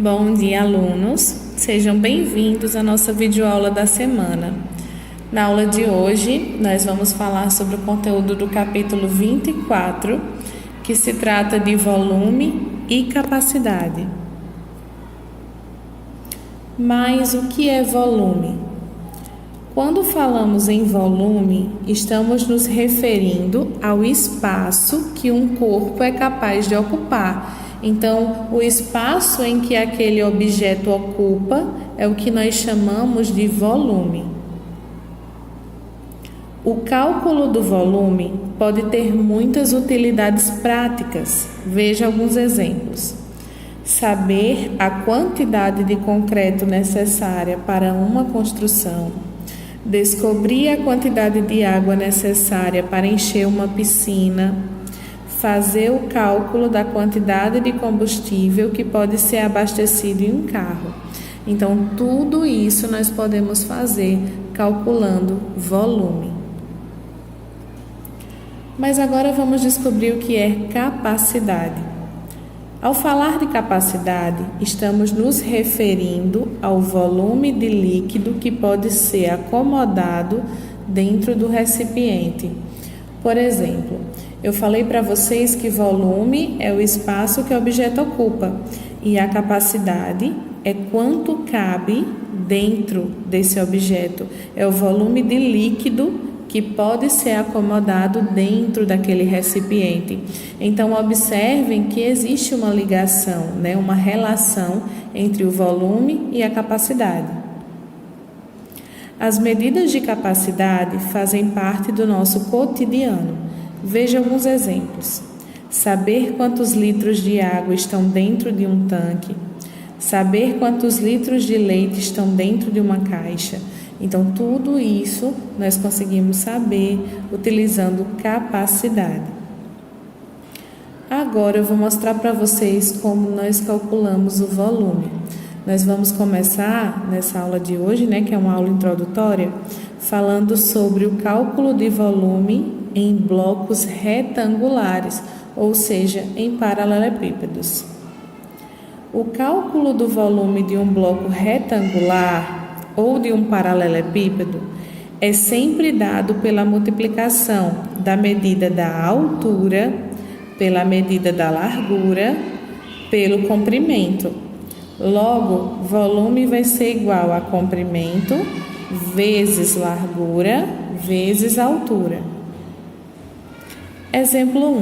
Bom dia, alunos! Sejam bem-vindos à nossa videoaula da semana. Na aula de hoje, nós vamos falar sobre o conteúdo do capítulo 24, que se trata de volume e capacidade. Mas o que é volume? Quando falamos em volume, estamos nos referindo ao espaço que um corpo é capaz de ocupar. Então, o espaço em que aquele objeto ocupa é o que nós chamamos de volume. O cálculo do volume pode ter muitas utilidades práticas. Veja alguns exemplos. Saber a quantidade de concreto necessária para uma construção, descobrir a quantidade de água necessária para encher uma piscina, fazer o cálculo da quantidade de combustível que pode ser abastecido em um carro. Então, tudo isso nós podemos fazer calculando volume. Mas agora vamos descobrir o que é capacidade. Ao falar de capacidade, estamos nos referindo ao volume de líquido que pode ser acomodado dentro do recipiente. Por exemplo, eu falei para vocês que volume é o espaço que o objeto ocupa e a capacidade é quanto cabe dentro desse objeto. É o volume de líquido que pode ser acomodado dentro daquele recipiente. Então, observem que existe uma ligação, uma relação entre o volume e a capacidade. As medidas de capacidade fazem parte do nosso cotidiano. Veja alguns exemplos. Saber quantos litros de água estão dentro de um tanque. Saber quantos litros de leite estão dentro de uma caixa. Então, tudo isso nós conseguimos saber utilizando capacidade. Agora eu vou mostrar para vocês como nós calculamos o volume. Nós vamos começar nessa aula de hoje, que é uma aula introdutória, falando sobre o cálculo de volume em blocos retangulares, ou seja, em paralelepípedos. O cálculo do volume de um bloco retangular ou de um paralelepípedo é sempre dado pela multiplicação da medida da altura pela medida da largura pelo comprimento. Logo, volume vai ser igual a comprimento vezes largura vezes altura. Exemplo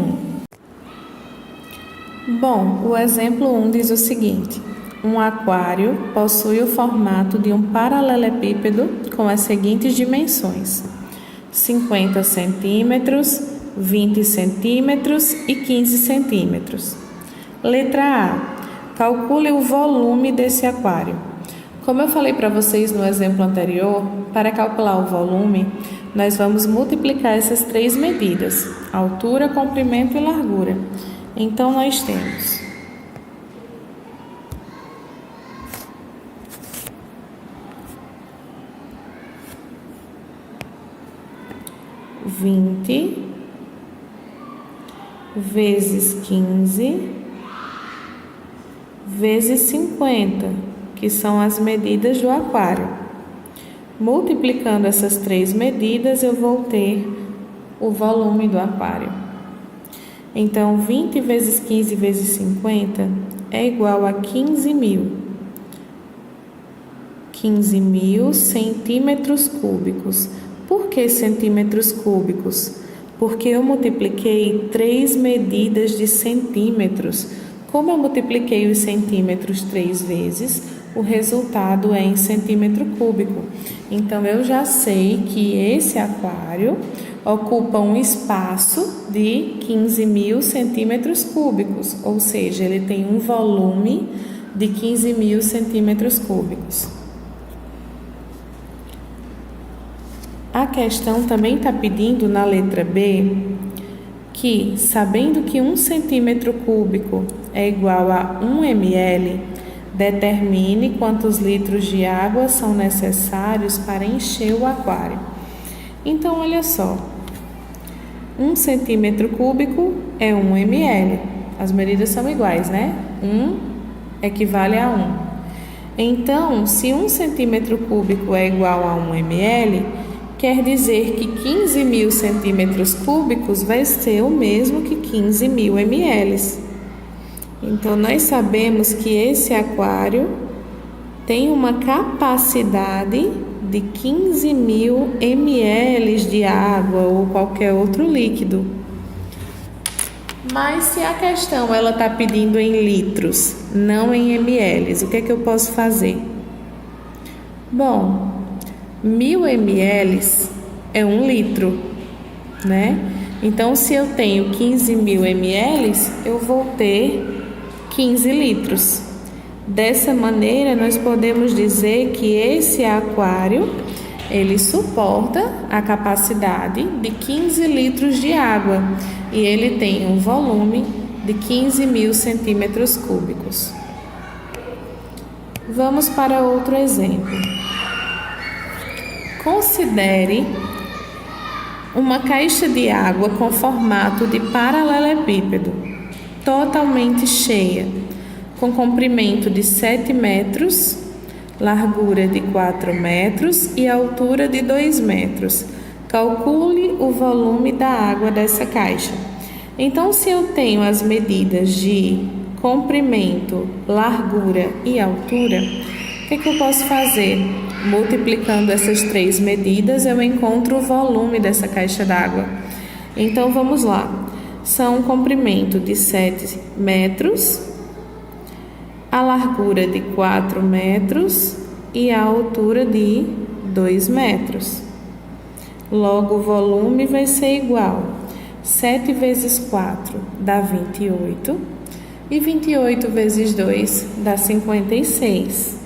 1. Bom, o exemplo 1 diz o seguinte: um aquário possui o formato de um paralelepípedo com as seguintes dimensões: 50 centímetros, 20 centímetros e 15 centímetros. Letra A. Calcule o volume desse aquário. Como eu falei para vocês no exemplo anterior, para calcular o volume, nós vamos multiplicar essas três medidas: altura, comprimento e largura. Então, nós temos 20 vezes 15 vezes 50, que são as medidas do aquário. Multiplicando essas três medidas, eu vou ter o volume do aquário. Então, 20 vezes 15 vezes 50 é igual a 15.000. 15.000 centímetros cúbicos. Por que centímetros cúbicos? Porque eu multipliquei três medidas de centímetros. Como eu multipliquei os centímetros 3 vezes, o resultado é em centímetro cúbico. Então, eu já sei que esse aquário ocupa um espaço de 15.000 centímetros cúbicos, ou seja, ele tem um volume de 15.000 centímetros cúbicos. A questão também está pedindo na letra B que, sabendo que 1 centímetro cúbico é igual a 1 ml, determine quantos litros de água são necessários para encher o aquário. Então, olha só, 1 centímetro cúbico é 1 ml. As medidas são iguais, 1 equivale a 1. Então, se 1 centímetro cúbico é igual a 1 ml, quer dizer que 15.000 centímetros cúbicos vai ser o mesmo que 15.000 ml. Então, nós sabemos que esse aquário tem uma capacidade de 15.000 ml de água ou qualquer outro líquido. Mas se a questão ela está pedindo em litros, não em ml, o que é que eu posso fazer? Bom, 1.000 ml é 1 litro, né? Então, se eu tenho 15.000 ml, eu vou ter 15 litros. Dessa maneira, nós podemos dizer que esse aquário, ele suporta a capacidade de 15 litros de água e ele tem um volume de 15.000 centímetros cúbicos. Vamos para outro exemplo. Considere uma caixa de água com formato de paralelepípedo, totalmente cheia, com comprimento de 7 metros, largura de 4 metros e altura de 2 metros. Calcule o volume da água dessa caixa. Então, se eu tenho as medidas de comprimento, largura e altura, o que eu posso fazer? Multiplicando essas 3 medidas, eu encontro o volume dessa caixa d'água. Então, vamos lá. São um comprimento de 7 metros, a largura de 4 metros e a altura de 2 metros. Logo, o volume vai ser igual. 7 vezes 4 dá 28 e 28 vezes 2 dá 56.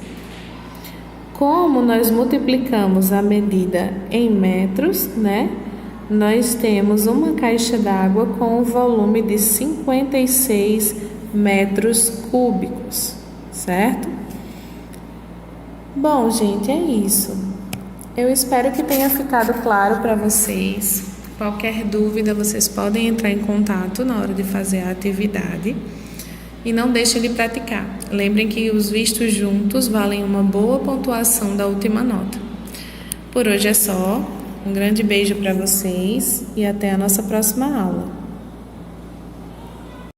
Como nós multiplicamos a medida em metros, né? Nós temos uma caixa d'água com o volume de 56 metros cúbicos, certo? Bom, gente, é isso. Eu espero que tenha ficado claro para vocês. Qualquer dúvida, vocês podem entrar em contato na hora de fazer a atividade. E não deixem de praticar. Lembrem que os vistos juntos valem uma boa pontuação da última nota. Por hoje é só. Um grande beijo para vocês e até a nossa próxima aula.